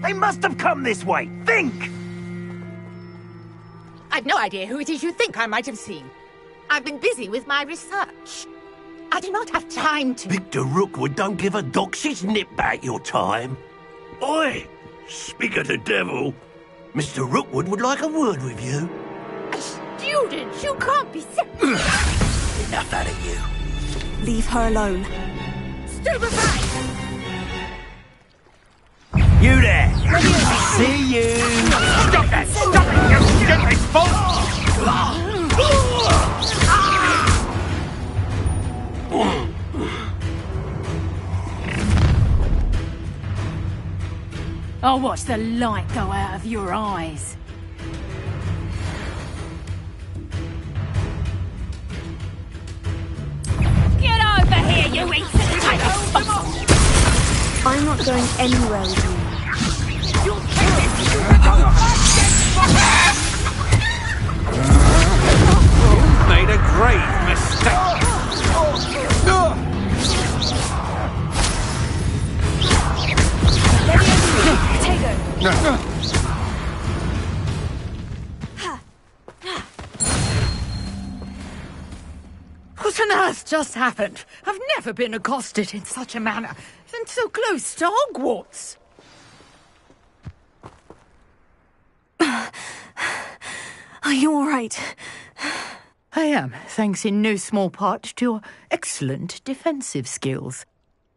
They must have come this way. Think! I've no idea who it is you think I might have seen. I've been busy with my research. I do not have time to... Victor Rookwood don't give a doxy's nip back your time. Oi! Speak of the devil. Mr. Rookwood would like a word with you. A student? You can't be so... Enough out of you. Leave her alone. Stupefied! You there! See you! Stop that! Stop it! You get exposed! I'll watch the light go out of your eyes. Get over here, you ancient type of... I'm not going anywhere with you. Made a grave mistake. What on earth just happened? I've never been accosted in such a manner, and so close to Hogwarts. Are you all right? I am, thanks in no small part to your excellent defensive skills.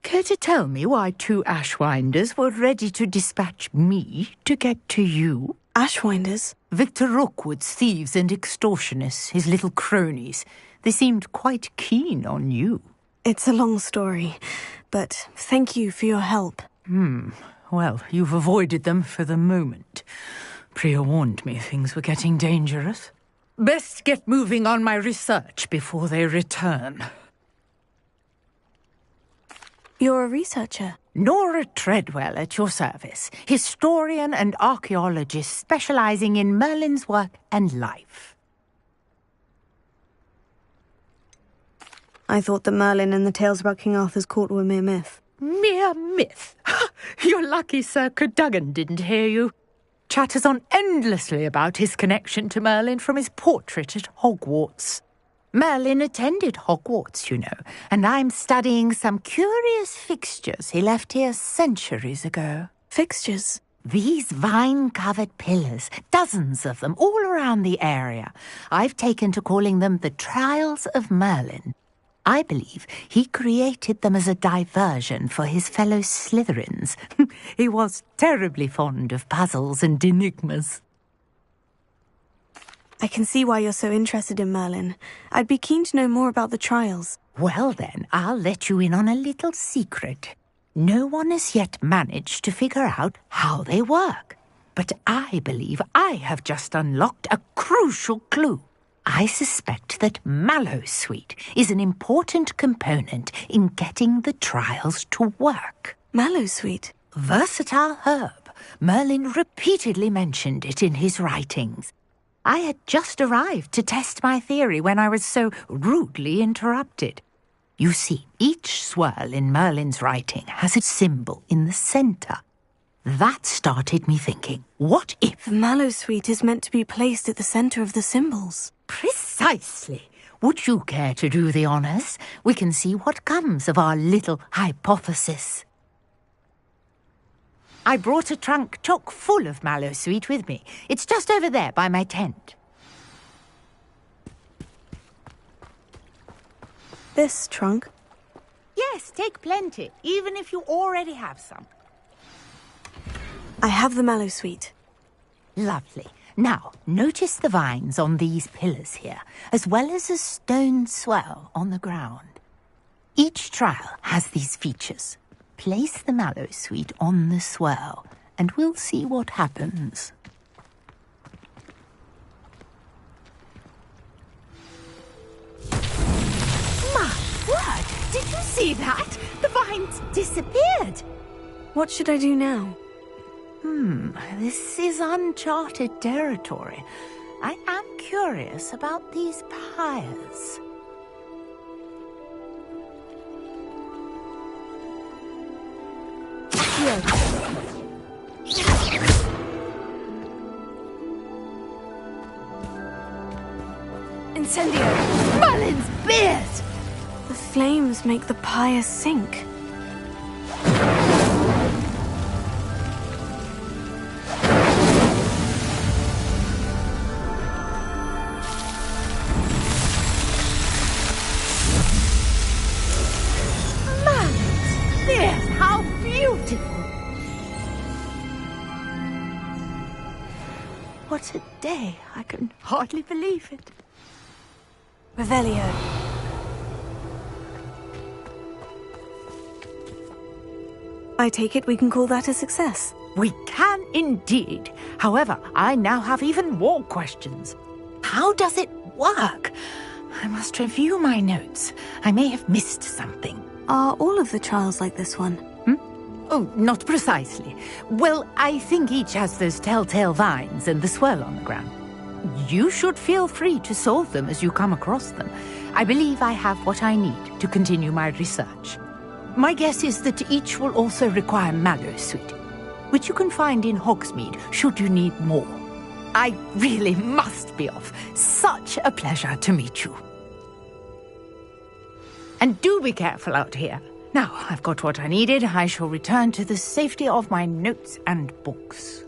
Care to tell me why 2 Ashwinders were ready to dispatch me to get to you? Ashwinders? Victor Rookwood's thieves and extortionists, his little cronies. They seemed quite keen on you. It's a long story, but thank you for your help. Well, you've avoided them for the moment. Priya warned me things were getting dangerous. Best get moving on my research before they return. You're a researcher? Nora Treadwell at your service, historian and archaeologist specializing in Merlin's work and life. I thought that Merlin and the tales about King Arthur's court were mere myth. Mere myth? You're lucky Sir Cadogan didn't hear you. Chatters on endlessly about his connection to Merlin from his portrait at Hogwarts. Merlin attended Hogwarts, you know, and I'm studying some curious fixtures he left here centuries ago. Fixtures? These vine-covered pillars, dozens of them, all around the area. I've taken to calling them the Trials of Merlin. I believe he created them as a diversion for his fellow Slytherins. He was terribly fond of puzzles and enigmas. I can see why you're so interested in Merlin. I'd be keen to know more about the trials. Well then, I'll let you in on a little secret. No one has yet managed to figure out how they work. But I believe I have just unlocked a crucial clue. I suspect that Mallowsweet is an important component in getting the trials to work. Mallowsweet? Versatile herb. Merlin repeatedly mentioned it in his writings. I had just arrived to test my theory when I was so rudely interrupted. You see, each swirl in Merlin's writing has a symbol in the centre. That started me thinking, what if... The Mallowsweet is meant to be placed at the centre of the symbols. Precisely. Would you care to do the honours? We can see what comes of our little hypothesis. I brought a trunk chock full of Mallowsweet with me. It's just over there by my tent. This trunk? Yes, take plenty, even if you already have some. I have the Mallowsweet. Lovely. Now, notice the vines on these pillars here, as well as a stone swell on the ground. Each trial has these features. Place the Mallowsweet on the swirl, and we'll see what happens. My word! Did you see that? The vines disappeared. What should I do now? This is uncharted territory. I am curious about these pyres. Incendio! Merlin's beard! The flames make the pyre sink. Merlin's beard! How beautiful! What a day! I can hardly believe it. Revelio. I take it we can call that a success. We can indeed. However, I now have even more questions. How does it work? I must review my notes. I may have missed something. Are all of the trials like this one? Oh, not precisely. Well, I think each has those telltale vines and the swirl on the ground. You should feel free to solve them as you come across them. I believe I have what I need to continue my research. My guess is that each will also require Mallow Sweet, which you can find in Hogsmeade should you need more. I really must be off. Such a pleasure to meet you. And do be careful out here. Now, I've got what I needed. I shall return to the safety of my notes and books.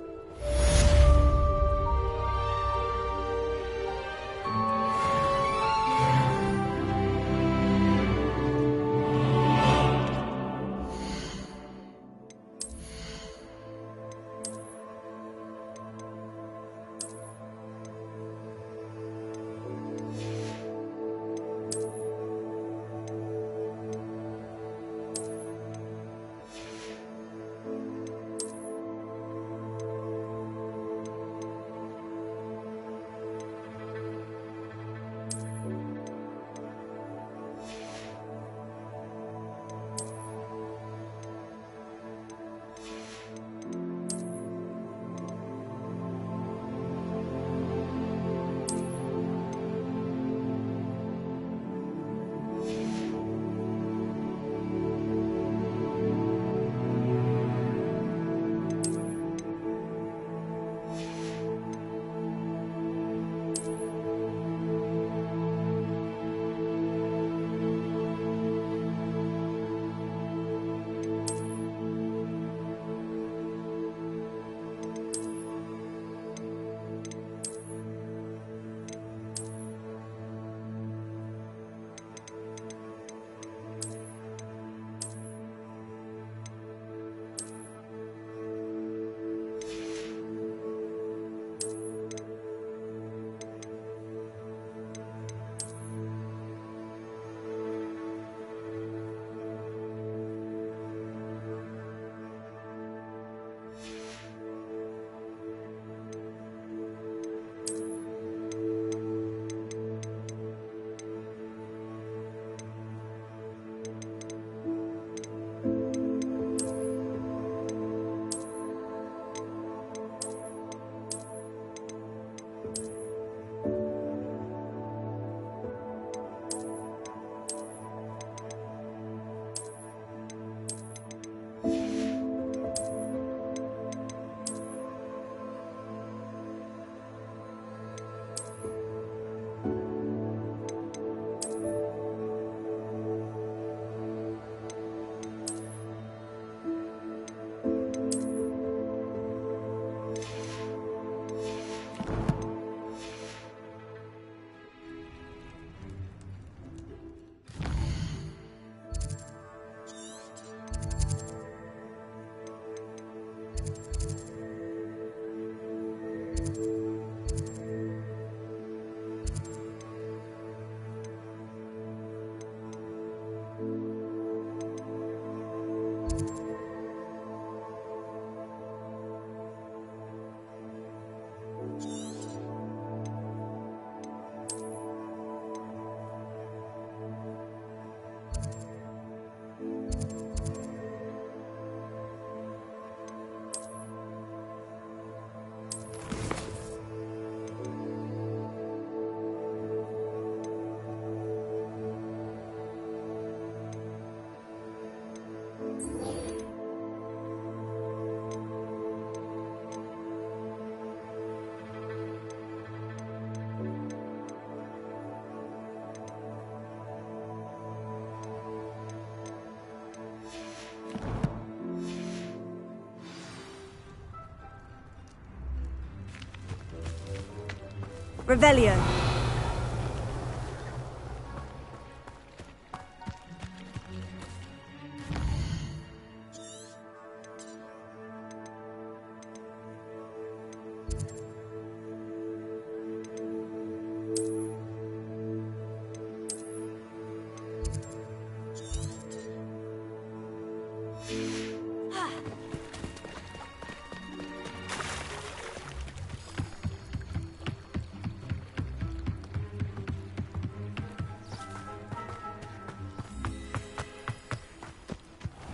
Revelio.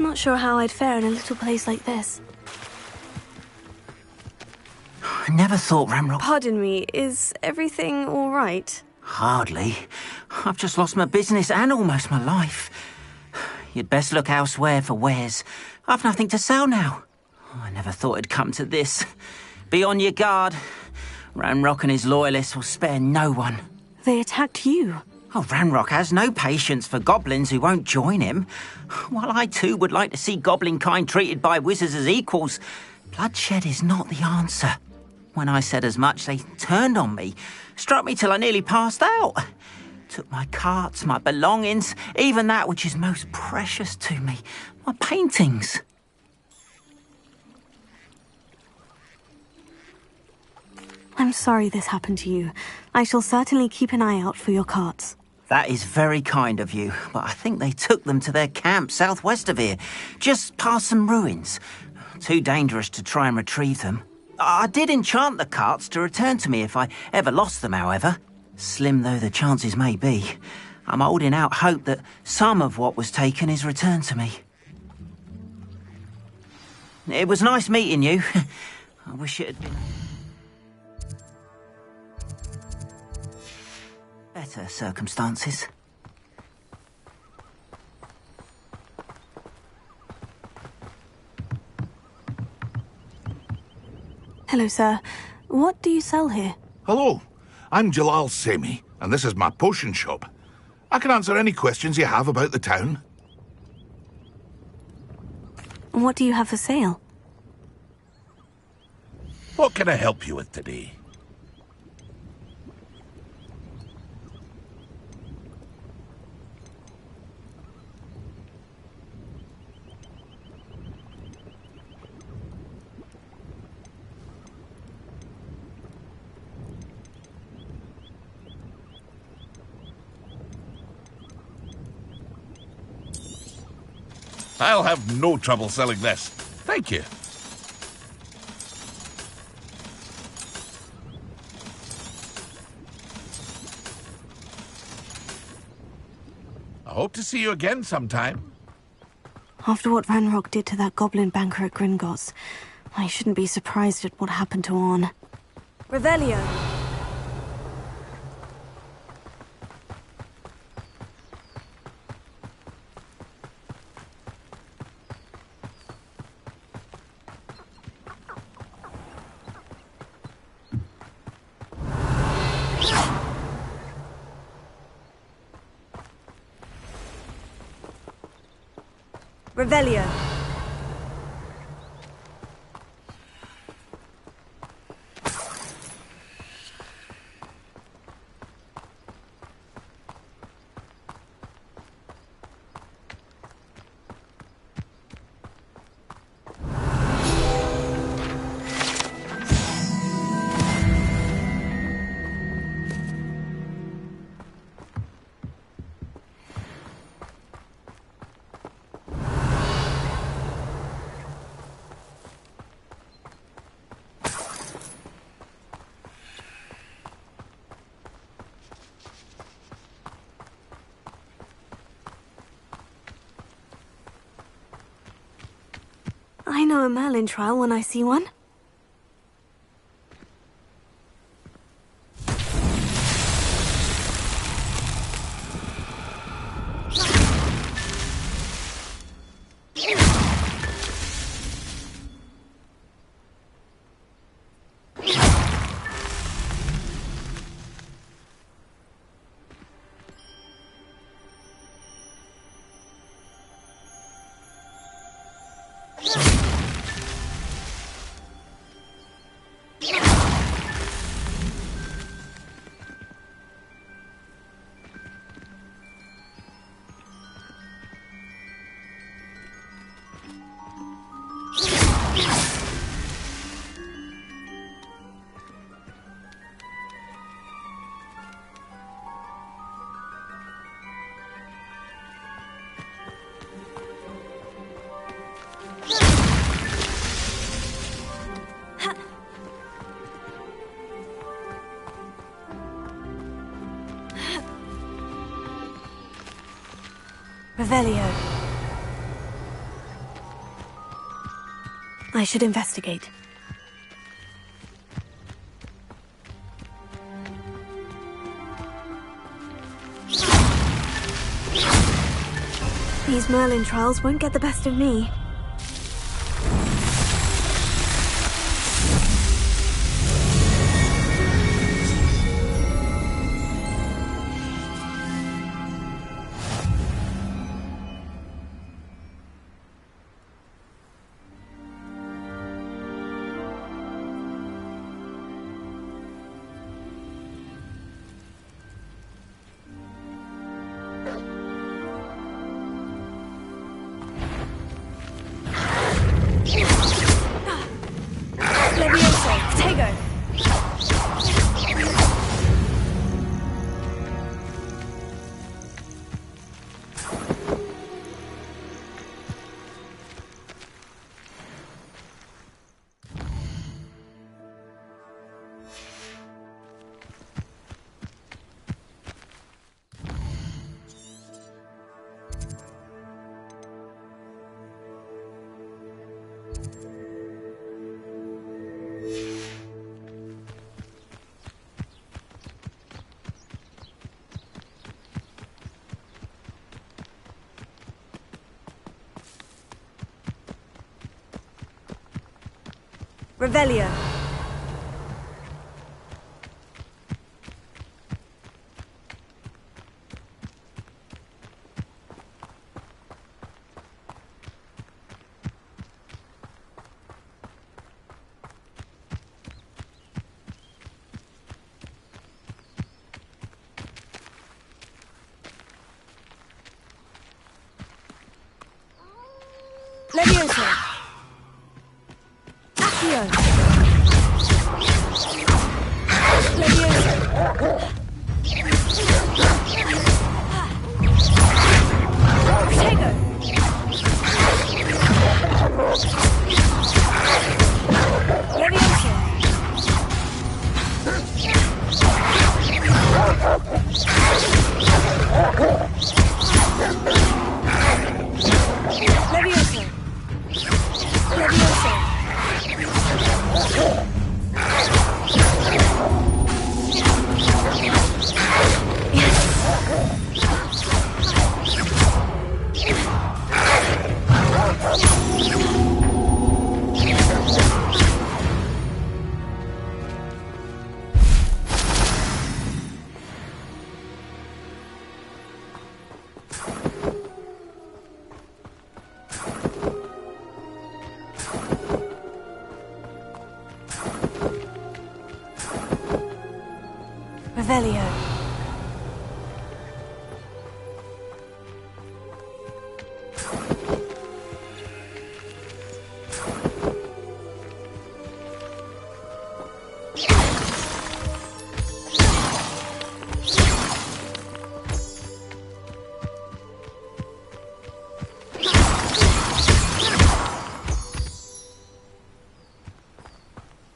Not sure how I'd fare in a little place like this. I never thought Ranrock... Pardon me, is everything all right? Hardly. I've just lost my business and almost my life. You'd best look elsewhere for wares. I've nothing to sell now. I never thought it'd come to this. Be on your guard. Ranrock and his loyalists will spare no one. They attacked you. Oh, Ranrock has no patience for goblins who won't join him. While I too would like to see goblin kind treated by wizards as equals, bloodshed is not the answer. When I said as much, they turned on me, struck me till I nearly passed out. Took my carts, my belongings, even that which is most precious to me, my paintings. I'm sorry this happened to you. I shall certainly keep an eye out for your carts. That is very kind of you, but I think they took them to their camp southwest of here, just past some ruins. Too dangerous to try and retrieve them. I did enchant the carts to return to me if I ever lost them, however. Slim though the chances may be, I'm holding out hope that some of what was taken is returned to me. It was nice meeting you. I wish it had been... better circumstances. Hello, sir. What do you sell here? Hello, I'm Jalal Semi, and this is my potion shop. I can answer any questions you have about the town. What do you have for sale? What can I help you with today? I'll have no trouble selling this. Thank you. I hope to see you again sometime. After what Ranrock did to that goblin banker at Gringotts, I shouldn't be surprised at what happened to Orn. Revelio! Revelio. I know a Merlin trial when I see one. Revelio. I should investigate. These Merlin trials won't get the best of me. Revelio. Levioso. Accio. Levioso. Protego. Levioso. Levioso. Levioso. Revelio.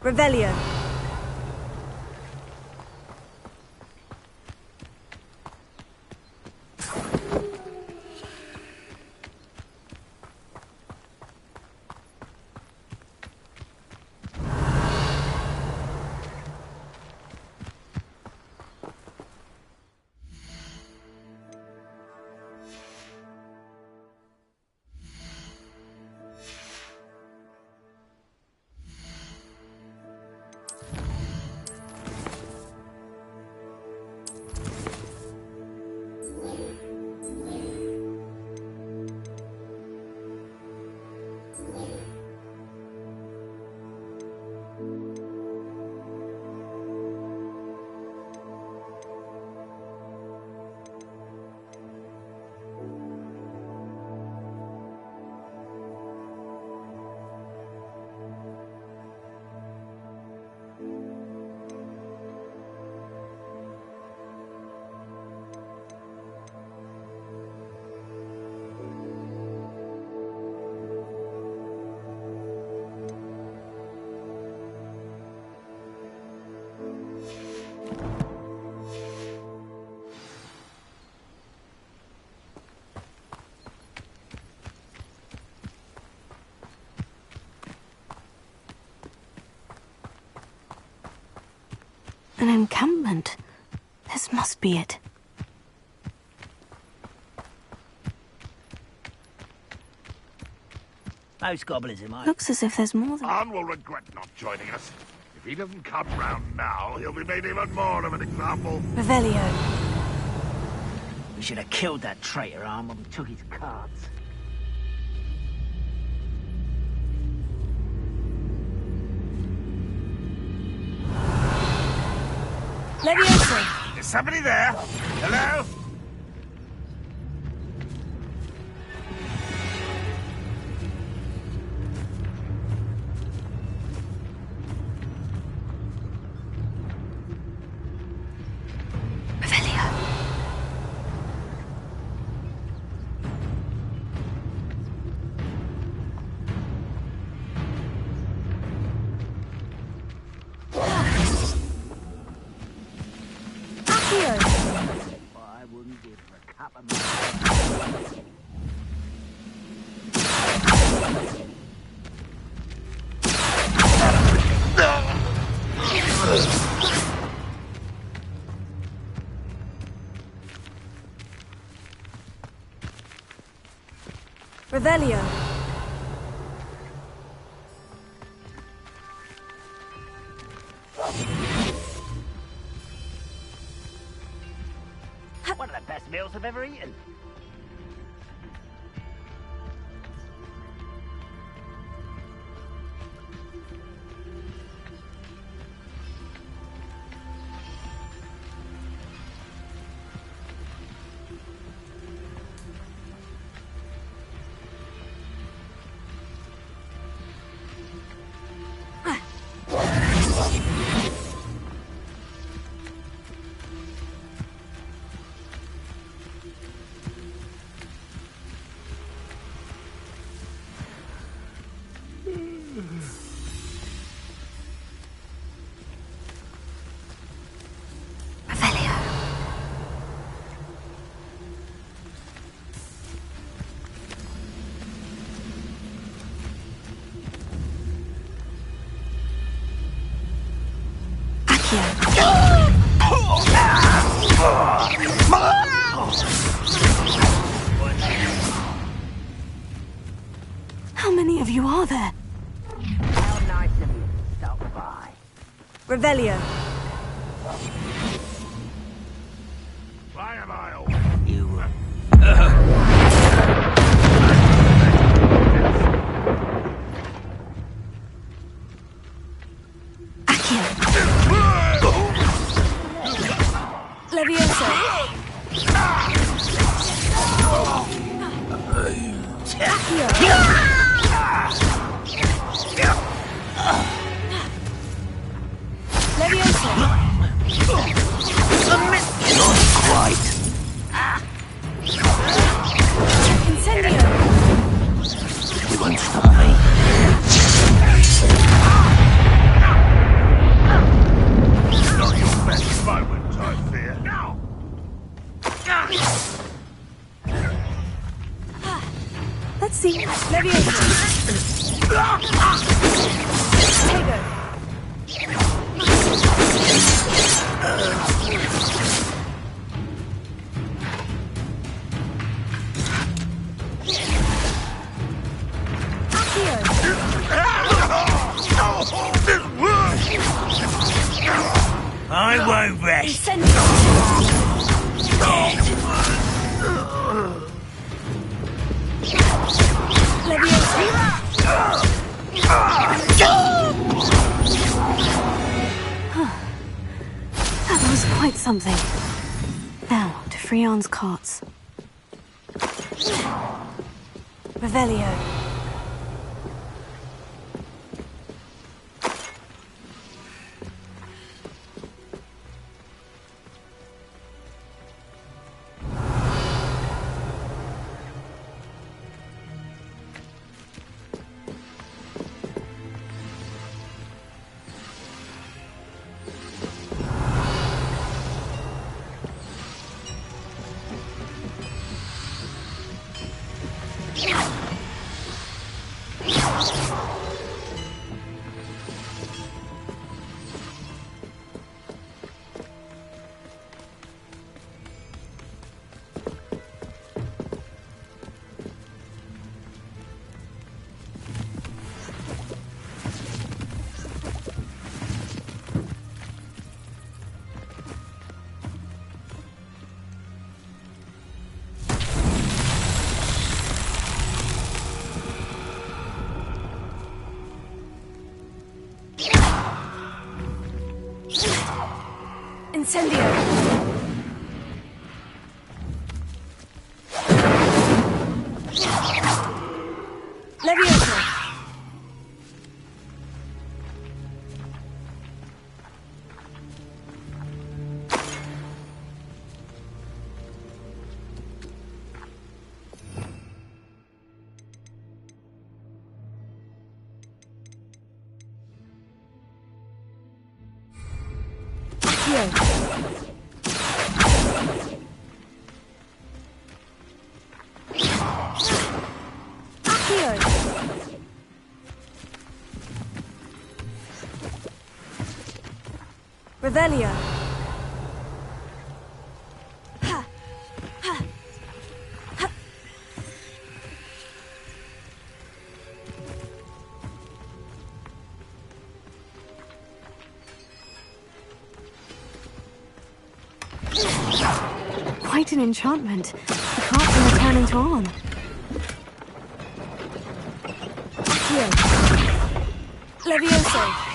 Revelio. An encampment. This must be it. Most goblins in my... Looks as if there's more than... Arn will regret not joining us. If he doesn't come round now, he'll be made even more of an example. Revelio. We should have killed that traitor Arm when we took his cards. Leviosa. Is somebody there? Hello? Revelio. I wouldn't give her a cup of milk. Revelio. One of the best meals I've ever eaten. Revelio. How many of you are there? How nice of you to stop by. Revelio. Why am I all... You... Accio. Leviosa. Leviosa. Not quite. Incendio. You won't stop me. Not your best moment, I fear. Now! Let's see. Leviosa. Tego. I won't rest. That was quite something. Now, to Freon's carts. Revelio. Incendio! Levioso! Revelio. Quite an enchantment. The carts are returning to on. Here. Levioso.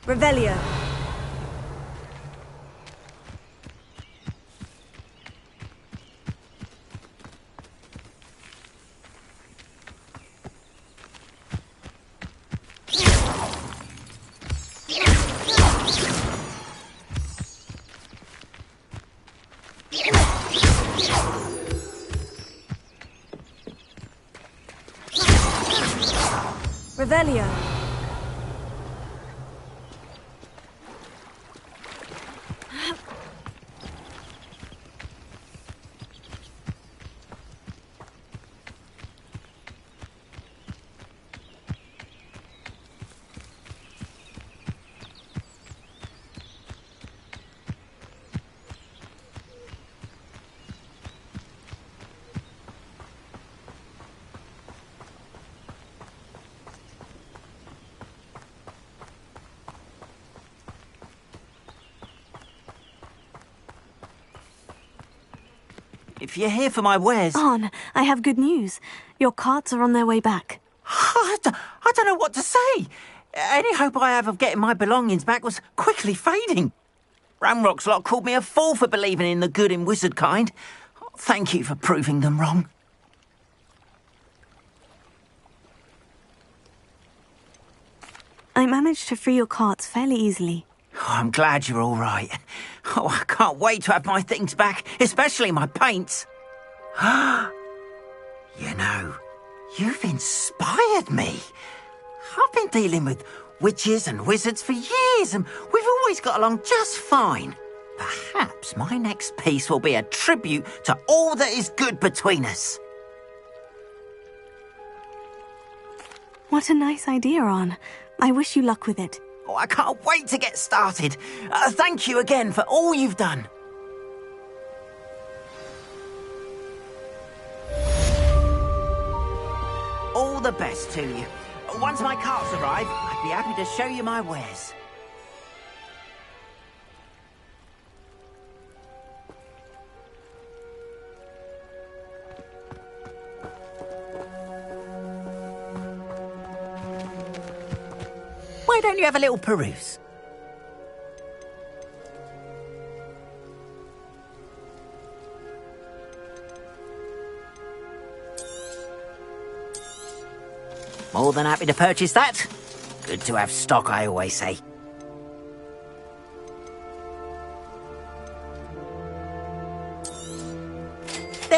Revelio. Revelio. If you're here for my wares... Arn, I have good news. Your carts are on their way back. I don't know what to say. Any hope I have of getting my belongings back was quickly fading. Ranrock's lot called me a fool for believing in the good in wizard kind. Thank you for proving them wrong. I managed to free your carts fairly easily. Oh, I'm glad you're all right. Oh, I can't wait to have my things back, especially my paints. You know, you've inspired me. I've been dealing with witches and wizards for years, and we've always got along just fine. Perhaps my next piece will be a tribute to all that is good between us. What a nice idea, Arn. I wish you luck with it. Oh, I can't wait to get started. Thank you again for all you've done. All the best to you. Once my carts arrive, I'd be happy to show you my wares. Why don't you have a little peruse? More than happy to purchase that. Good to have stock, I always say.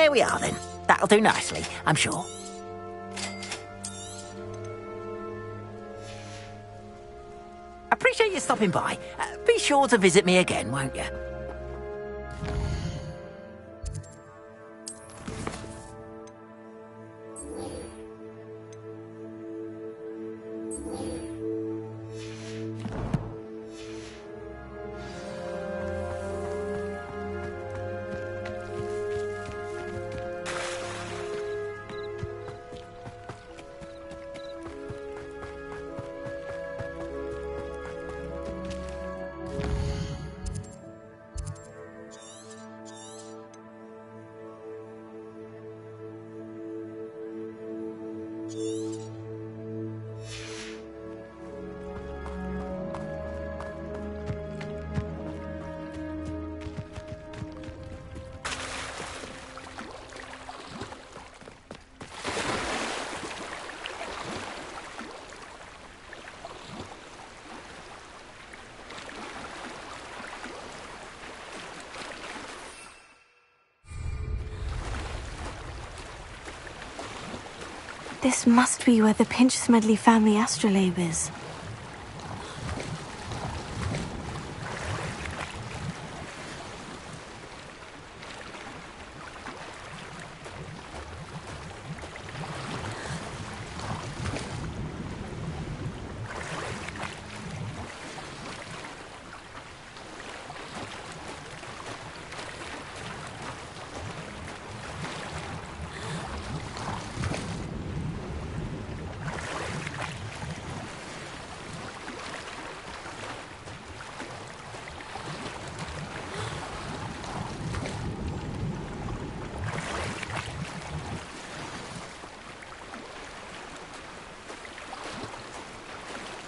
There we are then. That'll do nicely, I'm sure. Appreciate you stopping by. Be sure to visit me again, won't you? This must be where the Pinch Smedley family astrolabe is.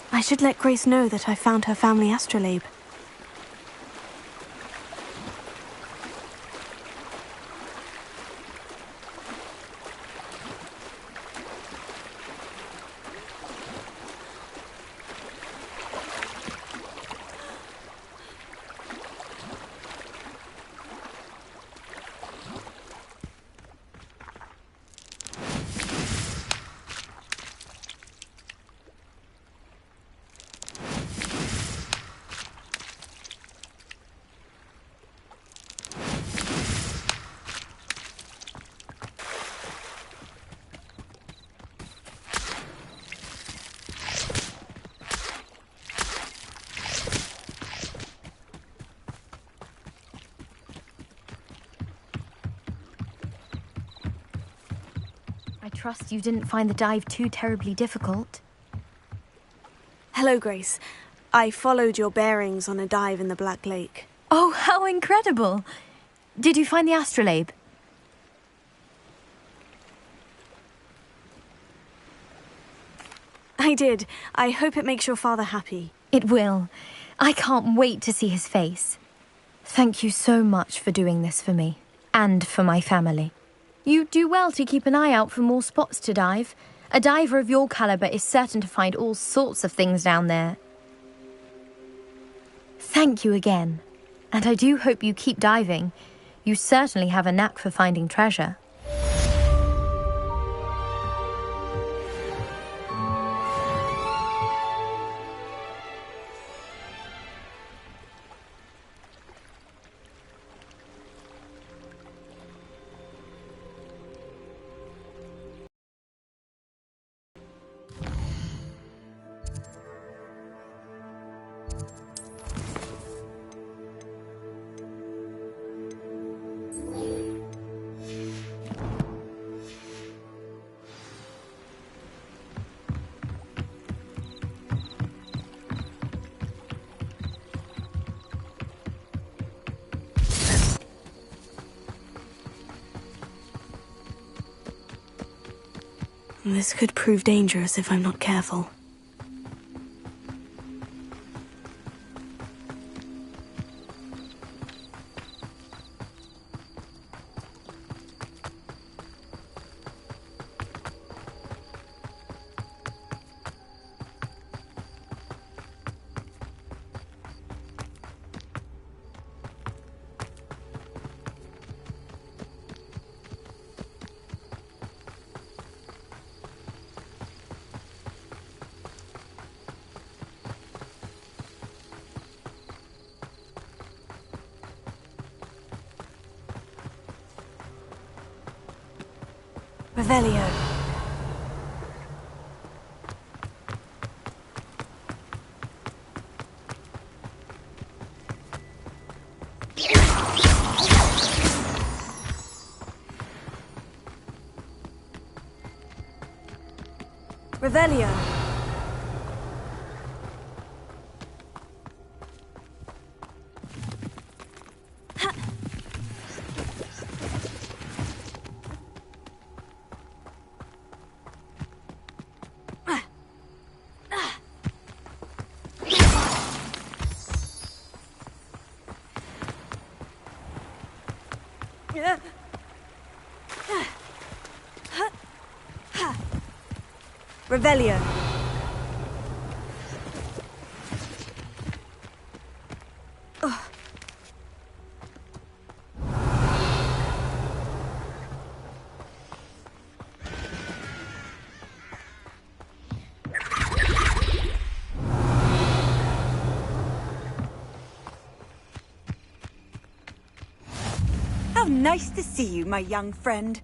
I should let Grace know that I found her family astrolabe. I trust you didn't find the dive too terribly difficult. Hello, Grace. I followed your bearings on a dive in the Black Lake. Oh, how incredible! Did you find the astrolabe? I did. I hope it makes your father happy. It will. I can't wait to see his face. Thank you so much for doing this for me, and for my family. You do well to keep an eye out for more spots to dive. A diver of your caliber is certain to find all sorts of things down there. Thank you again. And I do hope you keep diving. You certainly have a knack for finding treasure. This could prove dangerous if I'm not careful. Revelio. Revelio. Revelio. How nice to see you, my young friend.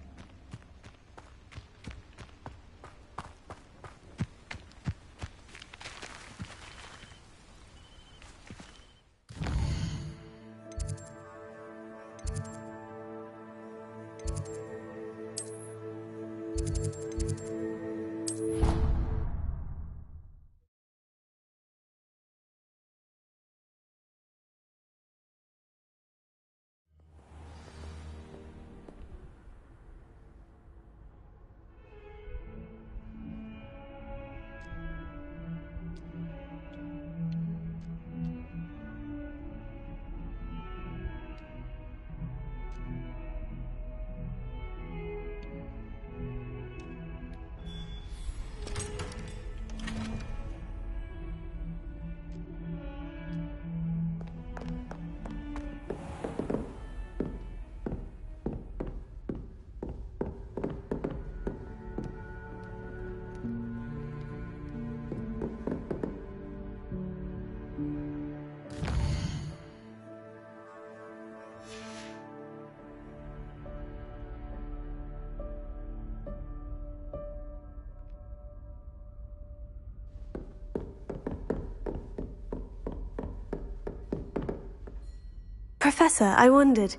Professor, I wondered,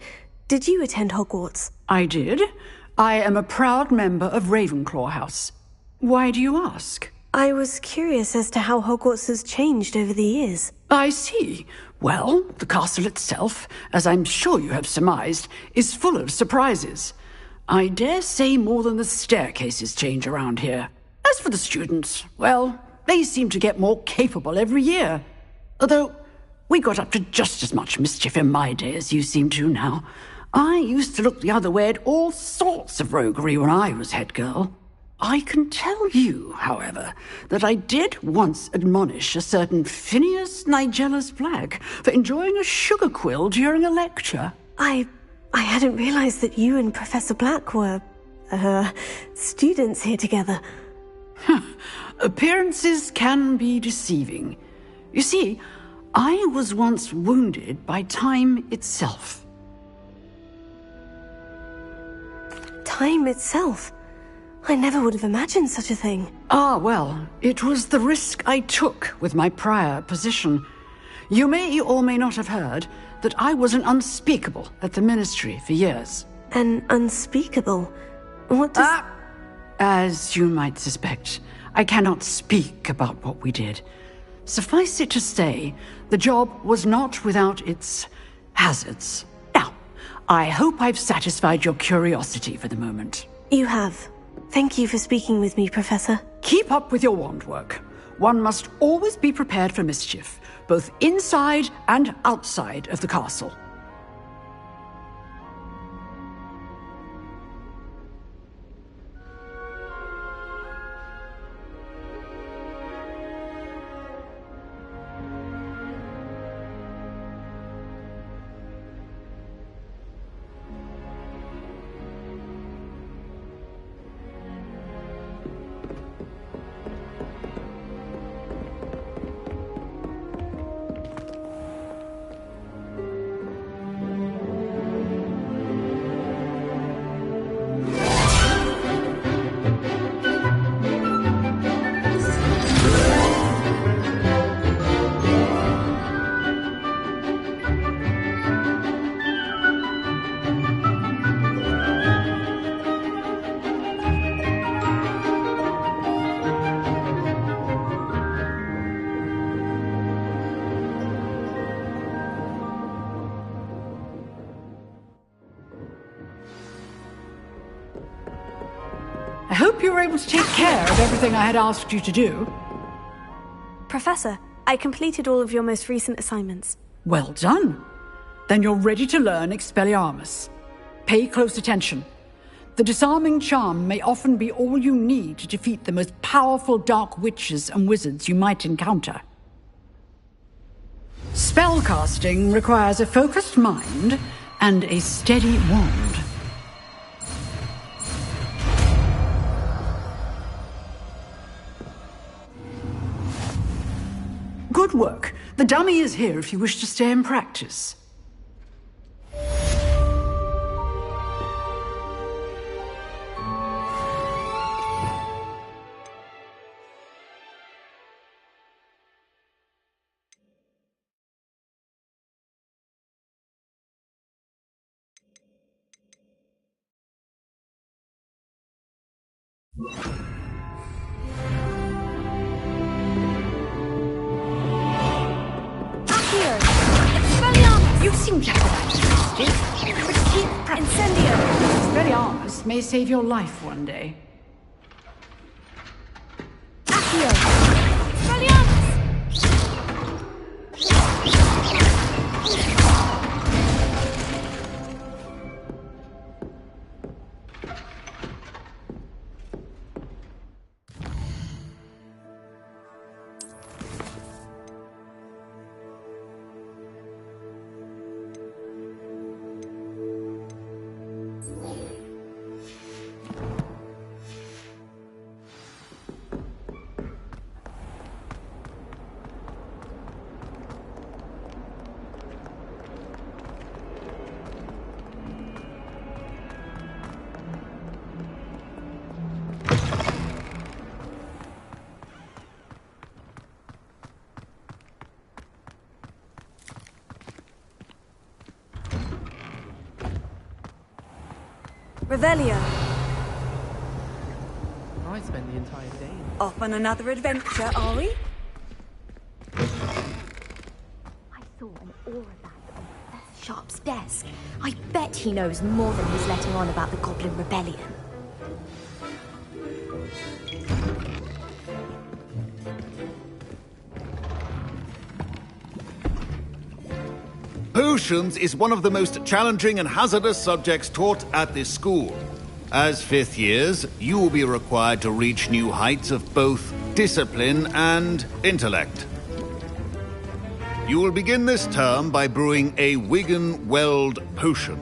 did you attend Hogwarts? I did. I am a proud member of Ravenclaw House. Why do you ask? I was curious as to how Hogwarts has changed over the years. I see. Well, the castle itself, as I'm sure you have surmised, is full of surprises. I dare say more than the staircases change around here. As for the students, well, they seem to get more capable every year. Although, we got up to just as much mischief in my day as you seem to now. I used to look the other way at all sorts of roguery when I was head girl. I can tell you, however, that I did once admonish a certain Phineas Nigellus Black for enjoying a sugar quill during a lecture. I hadn't realized that you and Professor Black were, students here together. Appearances can be deceiving. You see, I was once wounded by time itself. Time itself? I never would have imagined such a thing. Ah, well, it was the risk I took with my prior position. You may or may not have heard that I was an unspeakable at the Ministry for years. An unspeakable? What does... As you might suspect, I cannot speak about what we did. Suffice it to say, the job was not without its hazards. Now, I hope I've satisfied your curiosity for the moment. You have. Thank you for speaking with me, Professor. Keep up with your wand work. One must always be prepared for mischief, both inside and outside of the castle. were able to take care of everything I had asked you to do. Professor, I completed all of your most recent assignments. Well done. Then you're ready to learn Expelliarmus. Pay close attention. The disarming charm may often be all you need to defeat the most powerful dark witches and wizards you might encounter. Spellcasting requires a focused mind and a steady wand. Good work. The dummy is here if you wish to stay and practice. You seem to have interested, but keep practicing. Incendio! Expelliarmus may save your life one day. Accio! Expelliarmus! Revelio. I spend the entire day. Off on another adventure, are we? I saw an aura bag on Professor Sharp's desk. I bet he knows more than he's letting on about the Goblin Rebellion. Potions is one of the most challenging and hazardous subjects taught at this school. As fifth years, you will be required to reach new heights of both discipline and intellect. You will begin this term by brewing a Wiggenweld potion.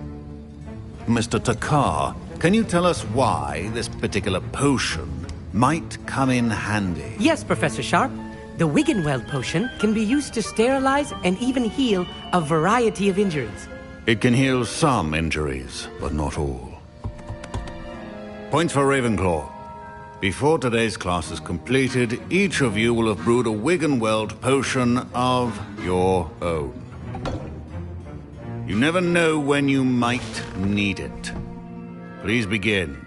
Mr. Takar, can you tell us why this particular potion might come in handy? Yes, Professor Sharp. The Wiggenweld potion can be used to sterilize and even heal a variety of injuries. It can heal some injuries, but not all. Points for Ravenclaw. Before today's class is completed, each of you will have brewed a Wiggenweld potion of your own. You never know when you might need it. Please begin.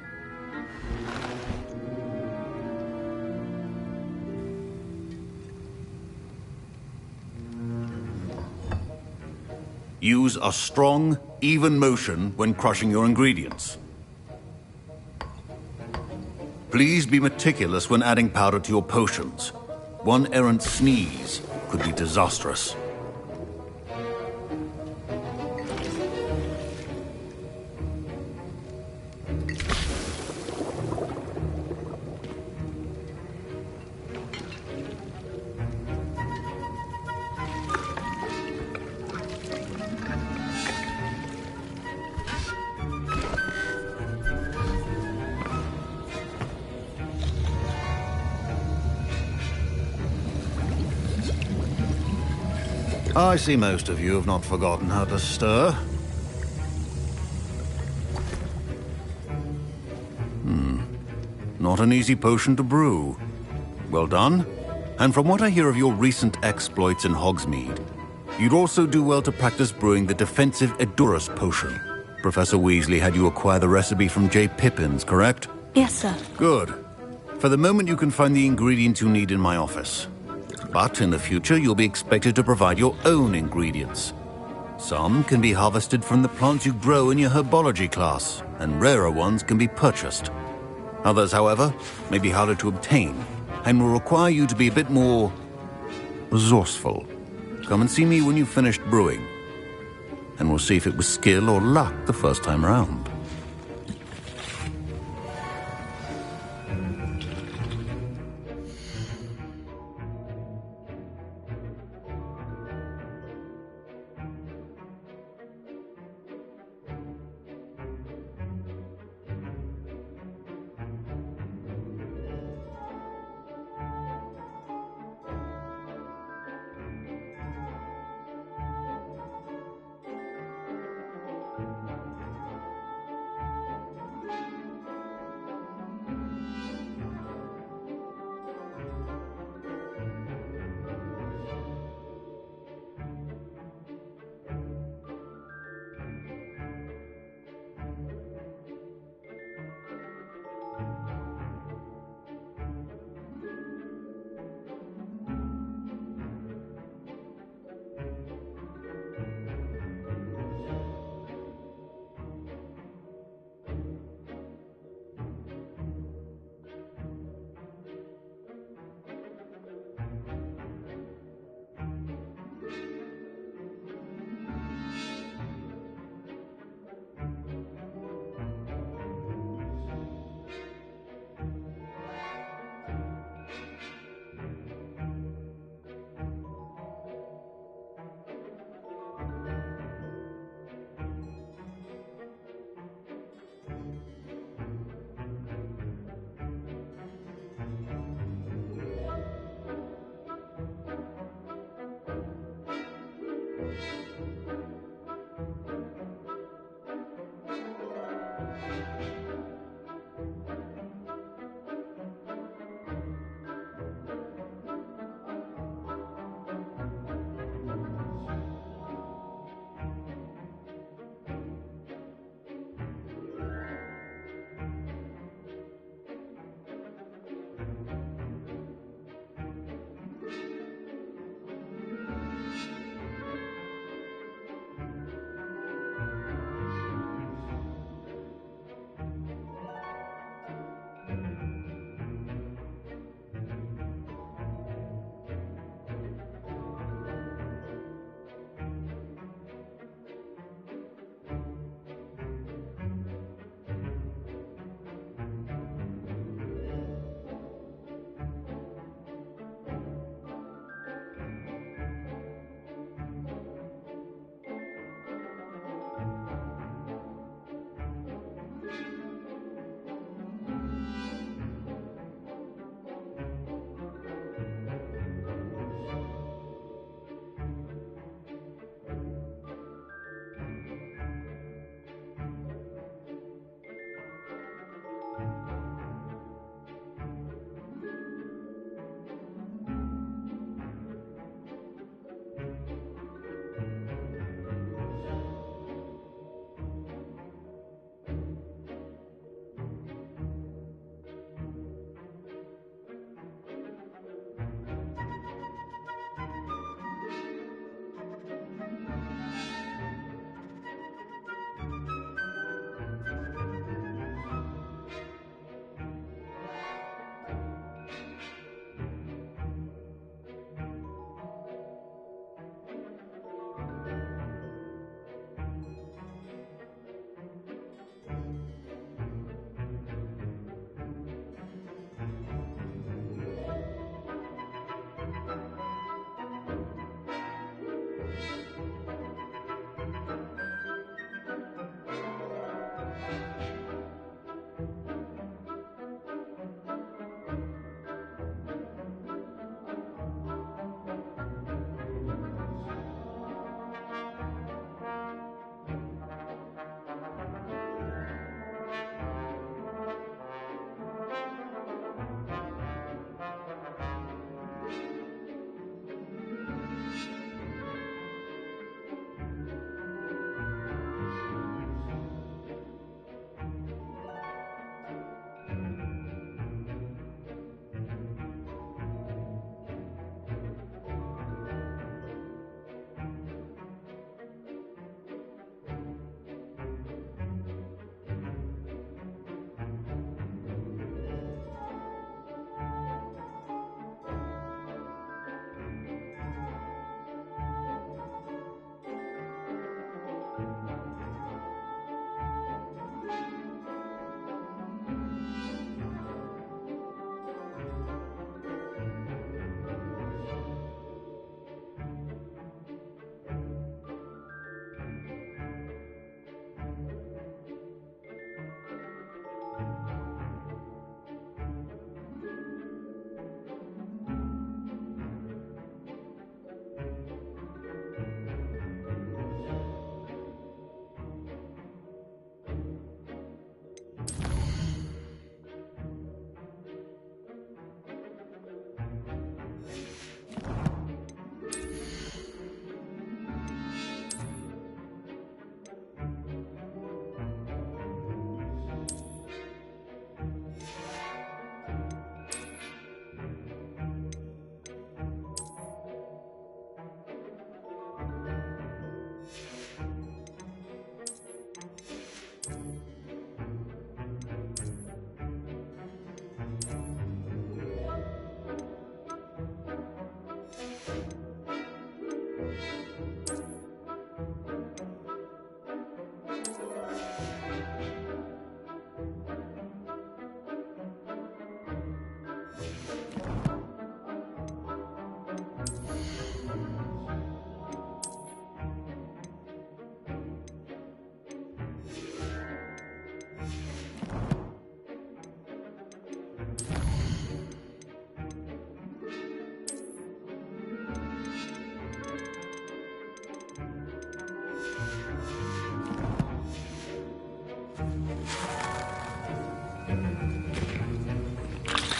Use a strong, even motion when crushing your ingredients. Please be meticulous when adding powder to your potions. One errant sneeze could be disastrous. I see most of you have not forgotten how to stir. Not an easy potion to brew. Well done. And from what I hear of your recent exploits in Hogsmeade, you'd also do well to practice brewing the defensive Edurus potion. Professor Weasley had you acquire the recipe from J. Pippins, correct? Yes, sir. Good. For the moment, you can find the ingredients you need in my office. But in the future, you'll be expected to provide your own ingredients. Some can be harvested from the plants you grow in your herbology class, and rarer ones can be purchased. Others, however, may be harder to obtain and will require you to be a bit more resourceful. Come and see me when you've finished brewing, and we'll see if it was skill or luck the first time round.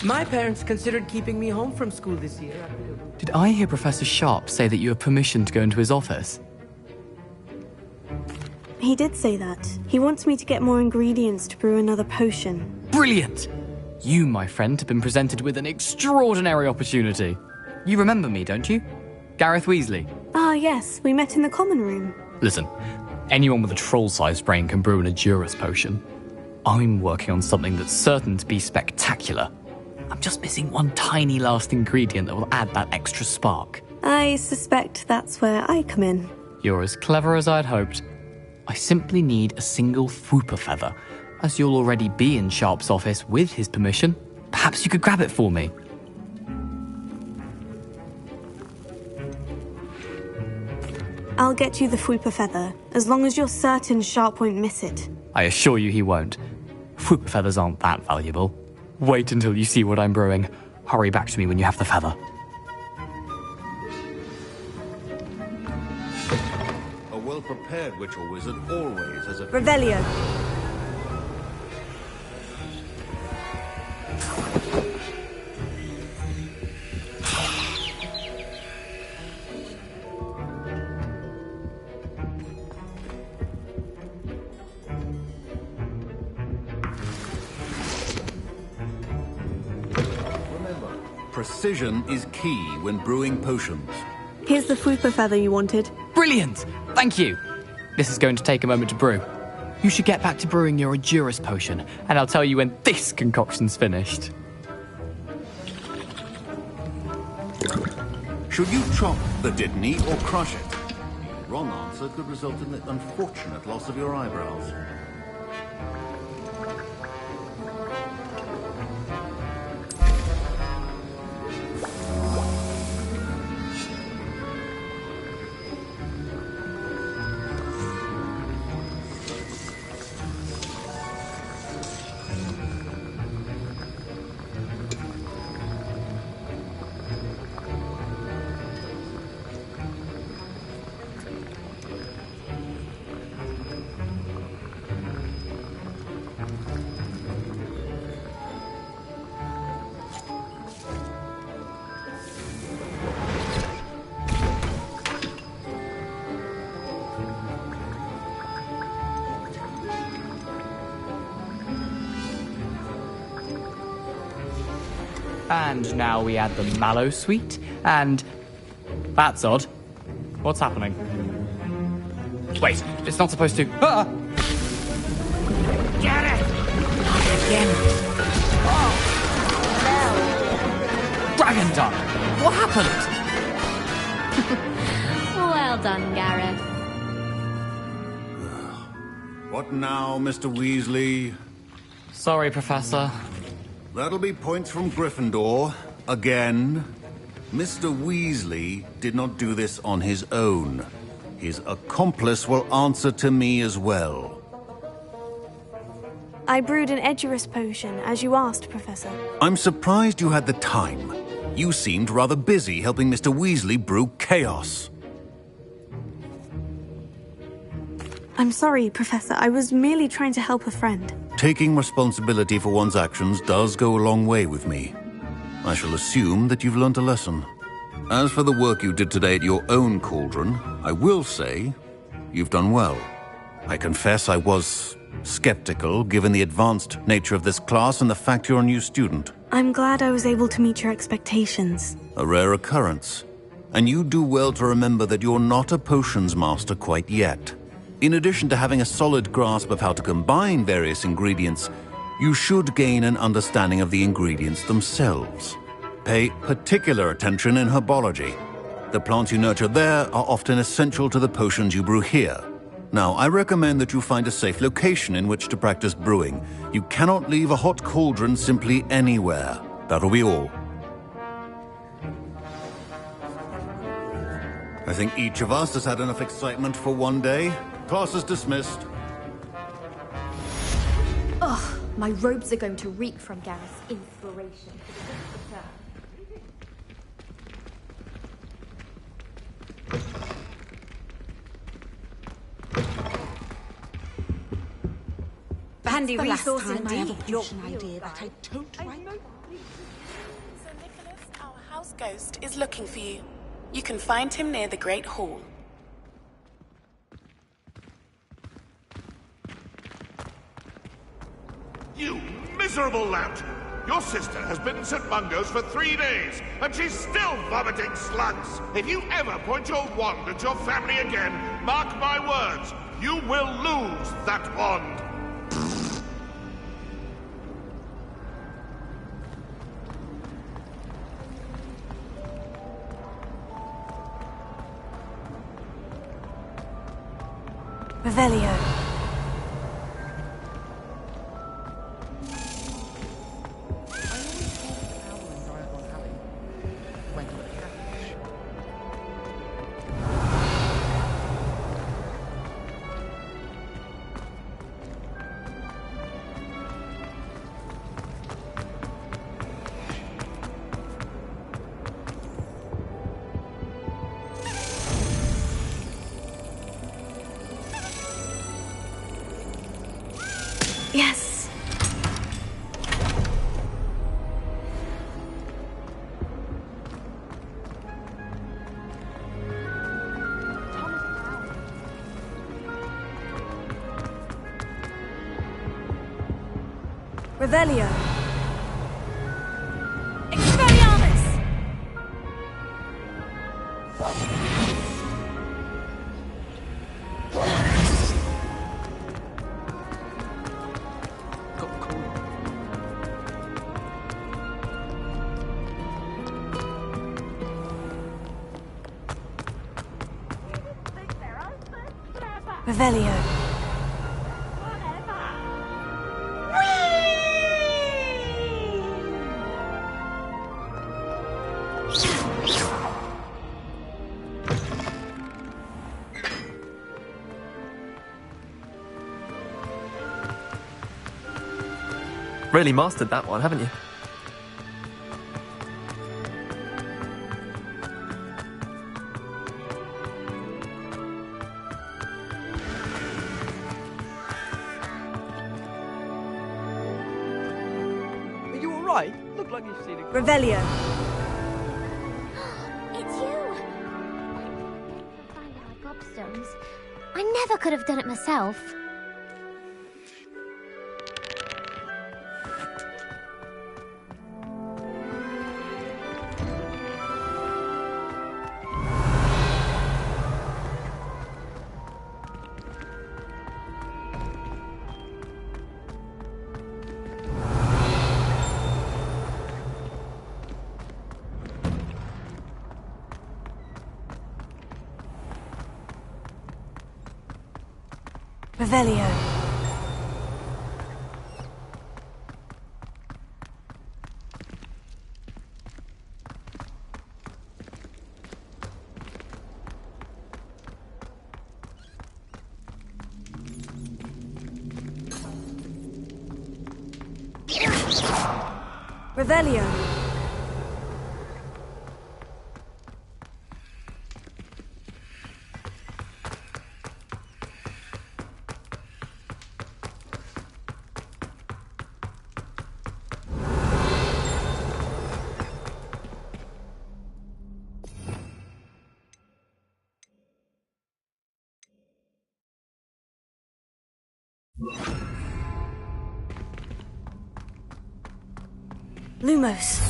My parents considered keeping me home from school this year. Did I hear Professor Sharp say that you have permission to go into his office? He did say that. He wants me to get more ingredients to brew another potion. Brilliant! You, my friend, have been presented with an extraordinary opportunity. You remember me, don't you? Gareth Weasley. Ah, yes. We met in the common room. Listen, anyone with a troll-sized brain can brew an Edurus potion. I'm working on something that's certain to be spectacular. I'm just missing one tiny last ingredient that will add that extra spark. I suspect that's where I come in. You're as clever as I'd hoped. I simply need a single Fwooper feather. As you'll already be in Sharp's office with his permission, perhaps you could grab it for me. I'll get you the Fwooper feather, as long as you're certain Sharp won't miss it. I assure you he won't. Fwooper feathers aren't that valuable. Wait until you see what I'm brewing. Hurry back to me when you have the feather. A well-prepared witch or wizard always has a... Revelio. Precision is key when brewing potions. Here's the Fwooper feather you wanted. Brilliant! Thank you! This is going to take a moment to brew. You should get back to brewing your Edurus potion, and I'll tell you when this concoction's finished. Should you chop the Dittany or crush it? The wrong answer could result in the unfortunate loss of your eyebrows. And now we add the mallow sweet, and... That's odd. What's happening? Wait, it's not supposed to... Ah! Gareth! Again. Dragon Dung! What happened? Well done, Gareth. What now, Mr. Weasley? Sorry, Professor. That'll be points from Gryffindor. Again. Mr. Weasley did not do this on his own. His accomplice will answer to me as well. I brewed an Edurus potion, as you asked, Professor. I'm surprised you had the time. You seemed rather busy helping Mr. Weasley brew chaos. I'm sorry, Professor. I was merely trying to help a friend. Taking responsibility for one's actions does go a long way with me. I shall assume that you've learnt a lesson. As for the work you did today at your own cauldron, I will say you've done well. I confess I was skeptical, given the advanced nature of this class and the fact you're a new student. I'm glad I was able to meet your expectations. A rare occurrence. And you do well to remember that you're not a potions master quite yet. In addition to having a solid grasp of how to combine various ingredients, you should gain an understanding of the ingredients themselves. Pay particular attention in herbology. The plants you nurture there are often essential to the potions you brew here. Now, I recommend that you find a safe location in which to practice brewing. You cannot leave a hot cauldron simply anywhere. That'll be all. I think each of us has had enough excitement for one day. Class is dismissed. Ugh, my robes are going to reek from Gareth's inspiration. handy resource I have a indeed. potion idea that I don't like. Sir Nicholas, our house ghost, is looking for you. You can find him near the Great Hall. You miserable lout! Your sister has been in St. Mungo's for 3 days, and she's still vomiting slugs! If you ever point your wand at your family again, mark my words, you will lose that wand! Revelio. Yes. Revelio. Expelliarmus! Revelio. Really mastered that one, haven't you? Are you alright? Look like you've seen a Revelio. It's you! Find our gobstones. I never could have done it myself. Revelio. Revelio. Lumos.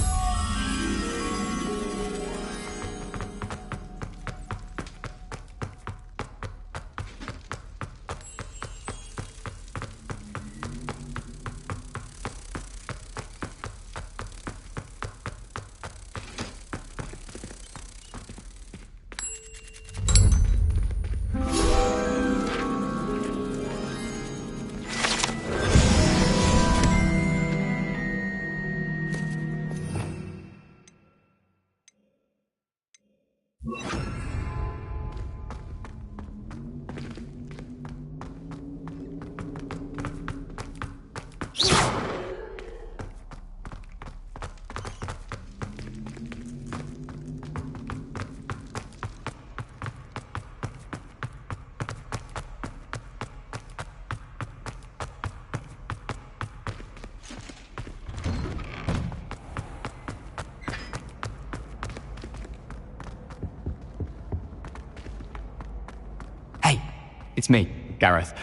It's me, Gareth.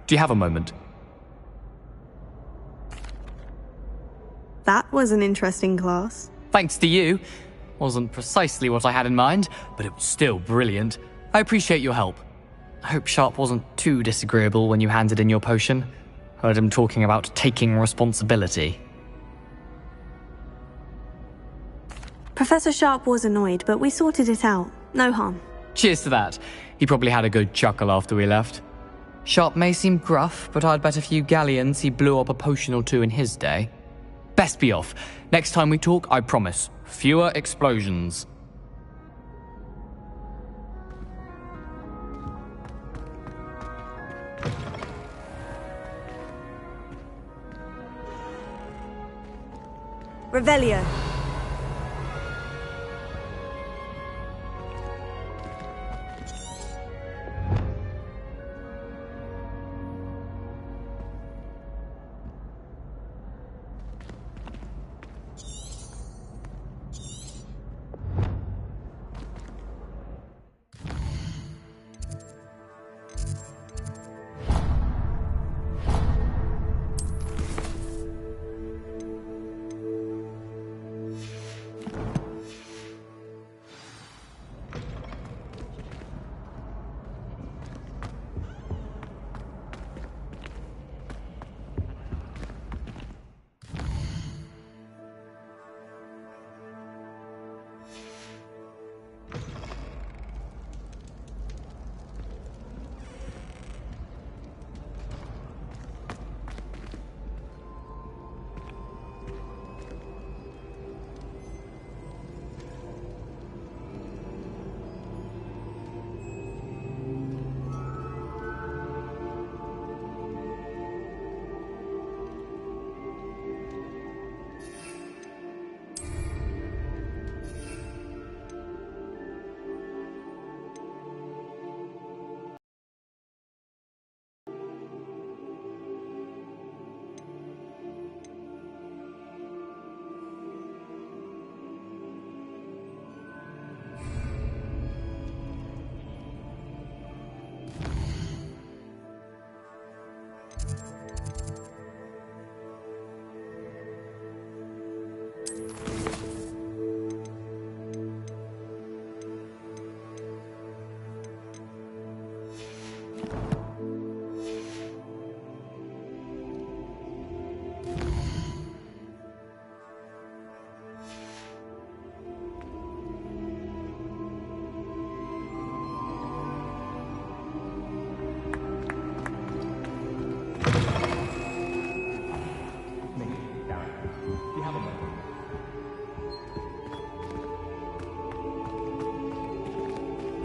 Do you have a moment? That was an interesting class. Thanks to you. Wasn't precisely what I had in mind, but it was still brilliant. I appreciate your help. I hope Sharp wasn't too disagreeable when you handed in your potion. Heard him talking about taking responsibility. Professor Sharp was annoyed, but we sorted it out. No harm. Cheers to that. He probably had a good chuckle after we left. Sharp may seem gruff, but I'd bet a few galleons he blew up a potion or two in his day. Best be off. Next time we talk, I promise, fewer explosions. Revelio.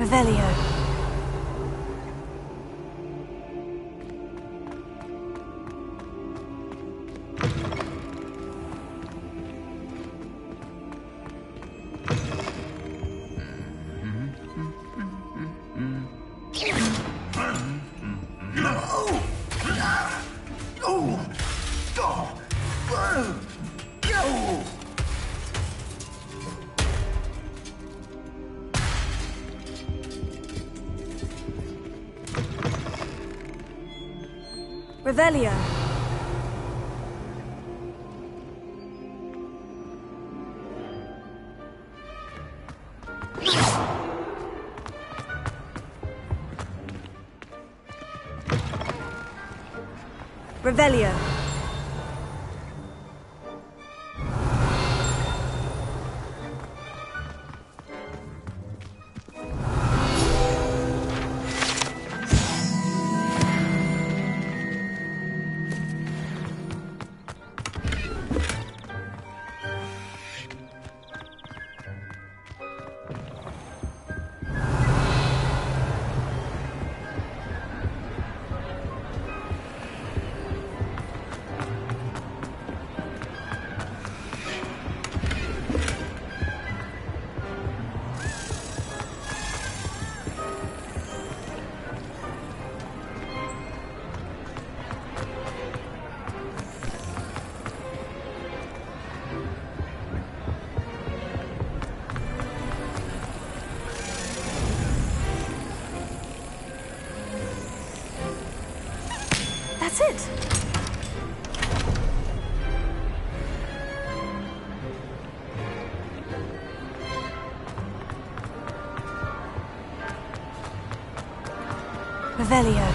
Revelio. Revelio. Revelio. it. Revelio.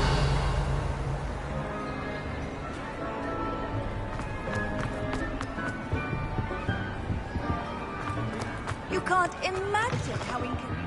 You can't imagine how inconvenient.